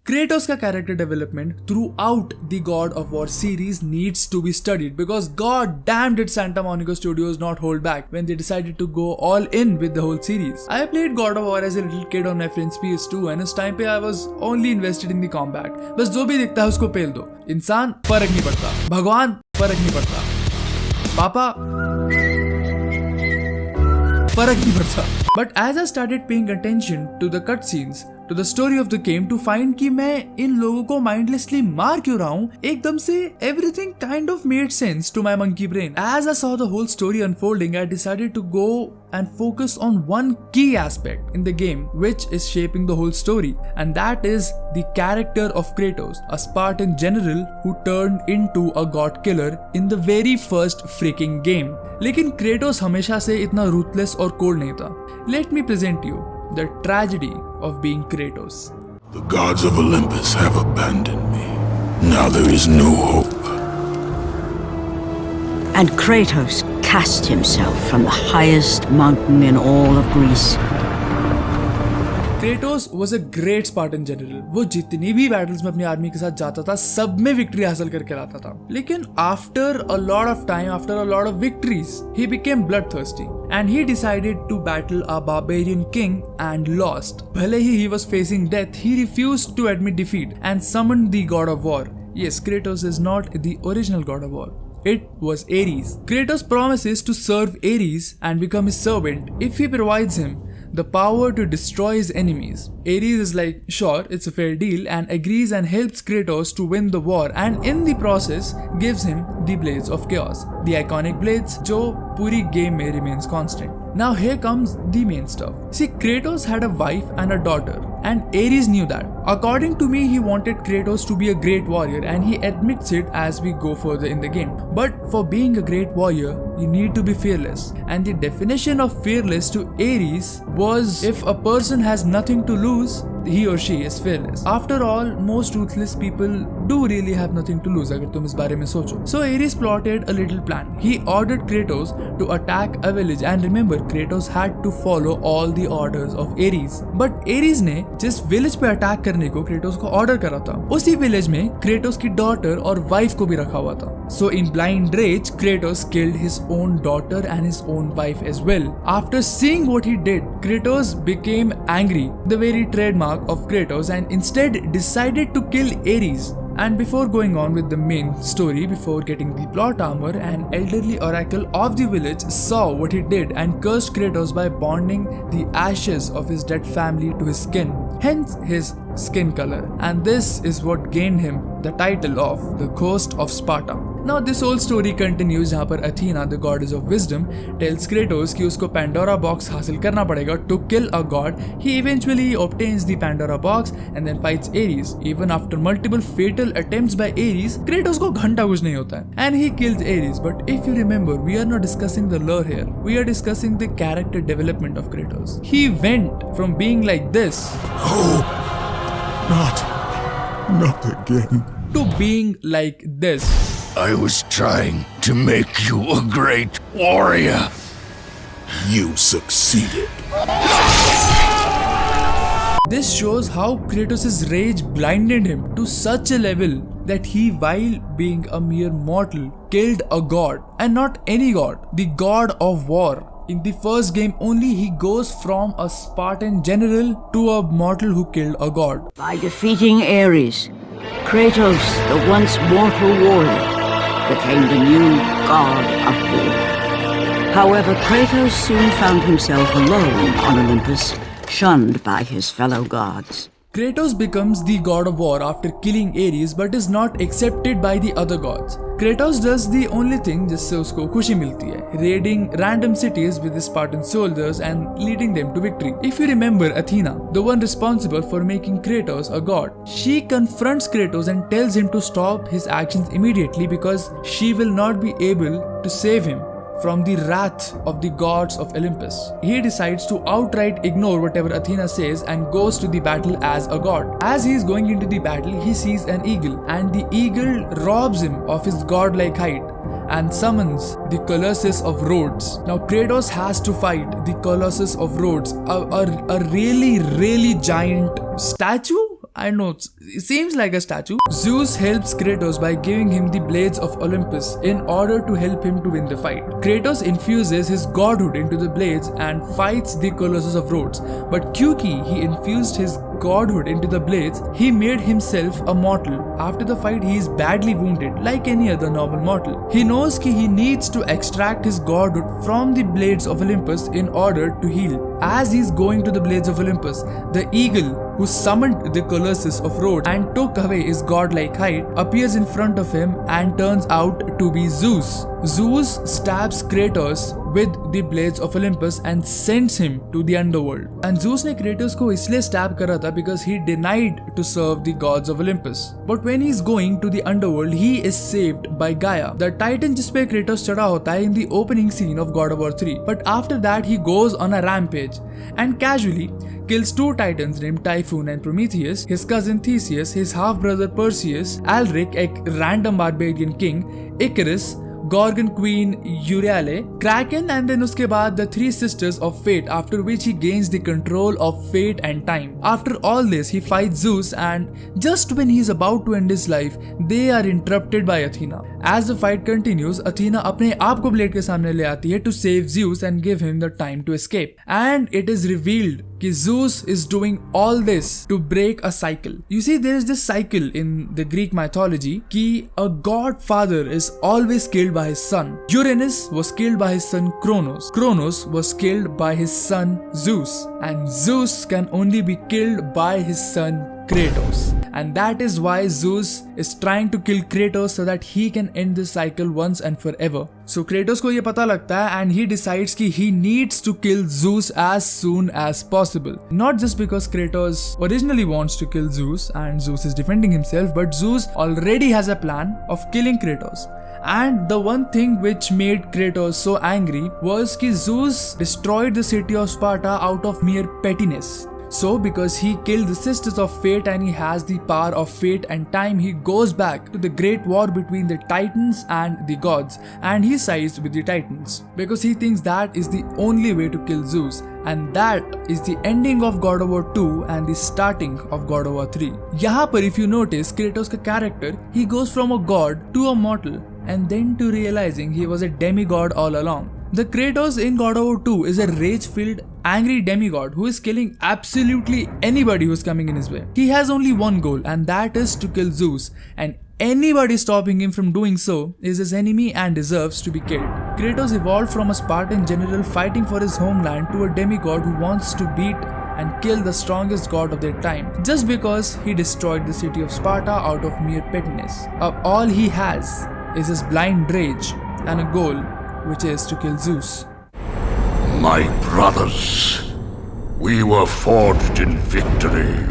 Kratos का character development throughout the God of War series needs to be studied because god damn did Santa Monica Studios not hold back when they decided to go all in with the whole series. I played God of War as a little kid on my friend's PS2 and उस time पे I was only invested in the combat. बस जो भी दिखता है उसको पेल दो. इंसान फर्क नहीं पड़ता, भगवान फर्क नहीं पड़ता, पापा फर्क नहीं पड़ता. But as I started paying attention to the cutscenes, to the story of the game, to find कि मैं इन लोगों को mindlessly मार क्यों रहा हूँ, एकदम से everything kind of made sense to my monkey brain. As I saw the whole story unfolding, I decided to go and focus on one key aspect in the game which is shaping the whole story, and that is the character of Kratos, a Spartan general who turned into a god killer in the very first freaking game. लेकिन Kratos हमेशा से इतना ruthless और cold नहीं था. Let me present you the tragedy of being Kratos. The gods of Olympus have abandoned me. Now there is no hope. And Kratos cast himself from the highest mountain in all of Greece. Kratos was a great Spartan general. वो जितनी भी battles में अपनी army के साथ जाता था सब में victory हासिल करके लाता था. लेकिन after a lot of time, after a lot of victories, he became bloodthirsty and he decided to battle a barbarian king and lost. भले ही he was facing death, he refused to admit defeat and summoned the god of war. Yes, Kratos is not the original god of war. It was Ares. Kratos promises to serve Ares and become his servant if he provides him the power to destroy his enemies. Ares is like, sure, it's a fair deal, and agrees and helps Kratos to win the war, and in the process gives him the Blades of Chaos, the iconic blades जो पूरी game में remains constant. Now here comes the main stuff. See, Kratos had a wife and a daughter, and Ares knew that. According to me, he wanted Kratos to be a great warrior, and he admits it as we go further in the game. But for being a great warrior, you need to be fearless. And the definition of fearless to Ares was if a person has nothing to lose, he or she is fearless. After all, most ruthless people do really have nothing to lose अगर तुम इस बारे में सोचो. So Ares plotted a little plan. He ordered Kratos to attack a village, and remember, Kratos had to follow all the orders of Ares. But Ares ने जिस village पे attack करने को Kratos को order करा था, उसी village में Kratos की daughter और wife को भी रखा हुआ था. So in blind rage, Kratos killed his own daughter and his own wife as well. After seeing what he did, Kratos became angry, the very trademark of Kratos, and instead decided to kill Ares. And before going on with the main story, before getting the plot armor, an elderly oracle of the village saw what he did and cursed Kratos by bonding the ashes of his dead family to his skin, hence his skin color, and this is what gained him the title of the Ghost of Sparta. Now this whole story continues जहाँ पर Athena, the goddess of wisdom, tells Kratos कि उसको Pandora box हासिल करना पड़ेगा to kill a god. He eventually obtains the Pandora box and then fights Ares. Even after multiple fatal attempts by Ares, Kratos को घंटा कुछ नहीं होता है and he kills Ares. But if you remember, we are not discussing the lore here. We are discussing the character development of Kratos. He went from being like this, Not again. to being like this. I was trying to make you a great warrior. You succeeded. This shows how Kratos' rage blinded him to such a level that he, while being a mere mortal, killed a god, and not any god, the god of war. In the first game only, he goes from a Spartan general to a mortal who killed a god. By defeating Ares, Kratos, the once mortal warrior, became the new god of war. However, Kratos soon found himself alone on Olympus, shunned by his fellow gods. Kratos becomes the god of war after killing Ares, but is not accepted by the other gods. Kratos does the only thing जिससे उसको खुशी मिलती है, raiding random cities with his Spartan soldiers and leading them to victory. If you remember Athena, the one responsible for making Kratos a god, she confronts Kratos and tells him to stop his actions immediately because she will not be able to save him from the wrath of the gods of Olympus. He decides to outright ignore whatever Athena says and goes to the battle as a god. As he is going into the battle, he sees an eagle, and the eagle robs him of his godlike height and summons the Colossus of Rhodes. Now Kratos has to fight the Colossus of Rhodes, a really giant statue, I know it seems like a statue. Zeus helps Kratos by giving him the blades of Olympus in order to help him to win the fight. Kratos infuses his godhood into the blades and fights the Colossus of Rhodes. But Kyuki, he infused his godhood into the blades, he made himself a mortal. After the fight, he is badly wounded like any other normal mortal. He knows that he needs to extract his godhood from the blades of Olympus in order to heal. As he is going to the blades of Olympus, the eagle who summoned the Colossus of Rhodes and took away his godlike height appears in front of him and turns out to be Zeus. Zeus stabs Kratos with the blades of Olympus and sends him to the underworld. And Zeus ने Kratos को इसलिए stab करा था because he denied to serve the gods of Olympus. But when he is going to the underworld, he is saved by Gaia, the titan जिसपे Kratos चढ़ा होता है in the opening scene of God of War 3. But after that, he goes on a rampage and casually kills two titans named Typhoon and Prometheus, his cousin Theseus, his half-brother Perseus, Alric, a random barbarian king, Icarus, Gorgon Queen Euryale, Kraken, and then uske baad the three sisters of fate, after which he gains the control of fate and time. After all this, he fights Zeus, and just when he is about to end his life, they are interrupted by Athena. As the fight continues, Athena अपने आप को blade के सामने ले आती है to save Zeus and give him the time to escape. And it is revealed कि Zeus is doing all this to break a cycle. You see, there is this cycle in the Greek mythology कि a godfather is always killed by his son. Uranus was killed by his son Kronos. Kronos was killed by his son Zeus. And Zeus can only be killed by his son Kratos. And that is why Zeus is trying to kill Kratos so that he can end this cycle once and forever. So Kratos को ये पता लगता है and he decides कि he needs to kill Zeus as soon as possible. Not just because Kratos originally wants to kill Zeus and Zeus is defending himself, but Zeus already has a plan of killing Kratos. And the one thing which made Kratos so angry was that Zeus destroyed the city of Sparta out of mere pettiness. So because he killed the sisters of fate and he has the power of fate and time, he goes back to the great war between the titans and the gods, and he sides with the titans because he thinks that is the only way to kill Zeus. And that is the ending of God of War 2 and the starting of God of War 3. यहाँ पर if you notice Kratos का character, he goes from a god to a mortal and then to realizing he was a demigod all along. The Kratos in God of War 2 is a rage-filled, angry demigod who is killing absolutely anybody who is coming in his way. He has only one goal, and that is to kill Zeus, and anybody stopping him from doing so is his enemy and deserves to be killed. Kratos evolved from a Spartan general fighting for his homeland to a demigod who wants to beat and kill the strongest god of their time just because he destroyed the city of Sparta out of mere pettiness. All he has is his blind rage and a goal, which is to kill Zeus. My brothers, we were forged in victory.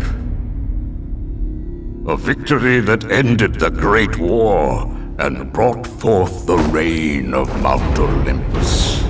A victory that ended the Great War and brought forth the reign of Mount Olympus.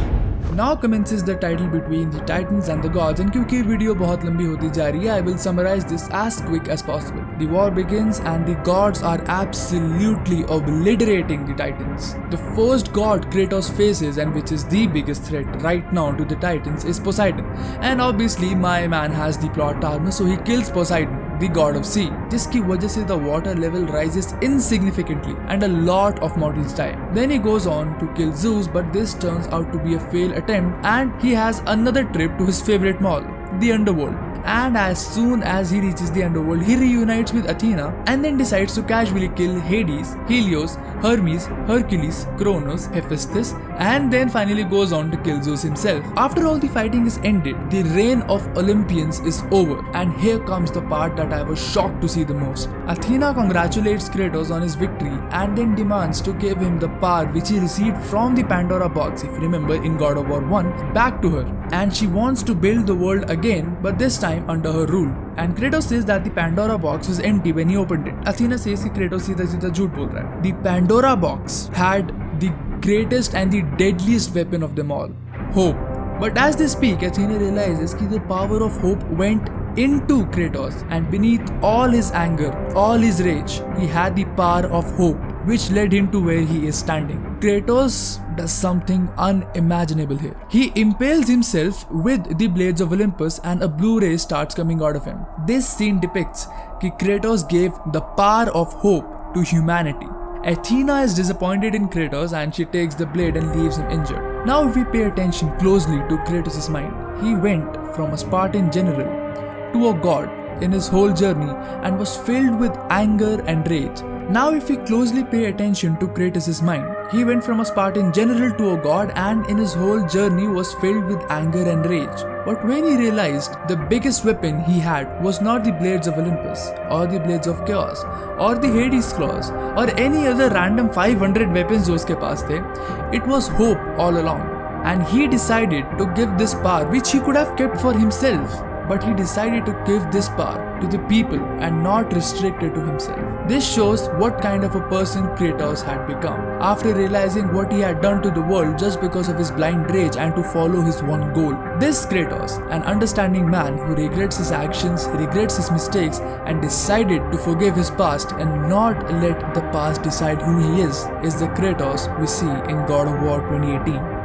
Now commences the title between the titans and the gods, and क्योंकि video बहुत लंबी होती जा रही है, I will summarize this as quick as possible. The war begins and the gods are absolutely obliterating the titans. The first god Kratos faces, and which is the biggest threat right now to the titans, is Poseidon. And obviously my man has the plot armor, so he kills Poseidon, the god of sea, जिसकी वजह से the water level rises insignificantly and a lot of mortals die. Then he goes on to kill Zeus, but this turns out to be a failed attempt and he has another trip to his favorite mall, the underworld. And as soon as he reaches the underworld, he reunites with Athena and then decides to casually kill Hades, Helios, Hermes, Hercules, Kronos, Hephaestus, and then finally goes on to kill Zeus himself. After all the fighting is ended, the reign of Olympians is over, and here comes the part that I was shocked to see the most. Athena congratulates Kratos on his victory and then demands to give him the power which he received from the Pandora box, if you remember in God of War 1, back to her. And she wants to build the world again, but this time under her rule. And Kratos says that the Pandora box was empty when he opened it. Athena says that Kratos सीधा झूठ बोल रहा है. The Pandora box had the greatest and the deadliest weapon of them all, hope. But as they speak, Athena realizes that the power of hope went into Kratos, and beneath all his anger, all his rage, he had the power of hope, which led him to where he is standing. Kratos does something unimaginable here. He impales himself with the blades of Olympus and a blue ray starts coming out of him. This scene depicts that Kratos gave the power of hope to humanity. Athena is disappointed in Kratos and she takes the blade and leaves him injured. Now if we pay attention closely to Kratos' mind, he went from a Spartan general to a god in his whole journey and was filled with anger and rage. Now if we closely pay attention to Kratos' mind, he went from a Spartan general to a god and in his whole journey was filled with anger and rage. But when he realized the biggest weapon he had was not the blades of Olympus or the blades of chaos or the Hades claws or any other random 500 weapons जो उसके पास थे, it was hope all along. And he decided to give this power which he could have kept for himself. But he decided to give this power to the people and not restrict it to himself. This shows what kind of a person Kratos had become after realizing what he had done to the world just because of his blind rage and to follow his one goal. This Kratos, an understanding man who regrets his actions, regrets his mistakes and decided to forgive his past and not let the past decide who he is the Kratos we see in God of War 2018.